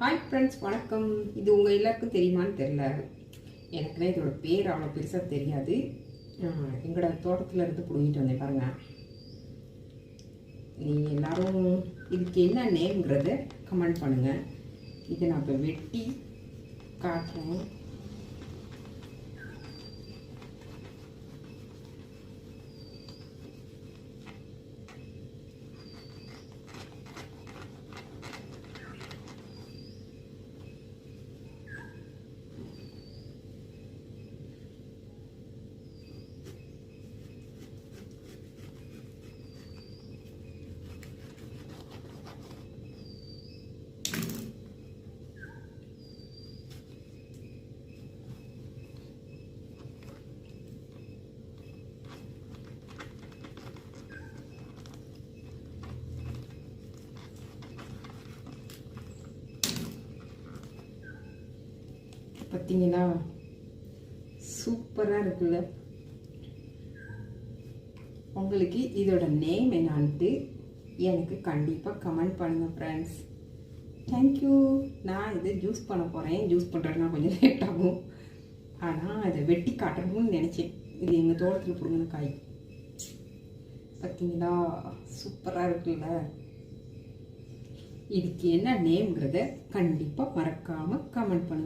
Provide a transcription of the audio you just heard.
Hi friends, வணக்கம். இது உங்கள் எல்லாருக்கும் தெரியுமான்னு தெரில. எனக்குலாம் இதோட பேர் அவ்வளோ பெருசாக தெரியாது. எங்களோட தோட்டத்தில் இருந்து பிடுங்கிட்டு வந்தேன் பாருங்கள். நீங்கள் எல்லோரும் இதுக்கு என்ன நேம்ங்கிறத கமெண்ட் பண்ணுங்கள். இதை நான் இப்போ வெட்டி காட்டுறேன். பார்த்தீங்களா, சூப்பராக இருக்குல்ல. உங்களுக்கு இதோட நேம் என்னான்ட்டு எனக்கு கண்டிப்பாக கமெண்ட் பண்ணுங்கள் ஃப்ரெண்ட்ஸ். தேங்க்யூ. நான் இதை ஜூஸ் பண்ண போகிறேன். ஜூஸ் பண்ணுறதுனா கொஞ்சம் லேட் ஆகும், ஆனால் இதை வெட்டி காட்டணும்னு நினச்சேன். இது எங்கள் தோட்டத்தில் பிடுங்கின காய். பார்த்தீங்களா, சூப்பராக இருக்குல்ல. இதுக்கு என்ன நேம்ங்கிறத கண்டிப்பாக மறக்காமல் கமெண்ட் பண்ணுங்கள்.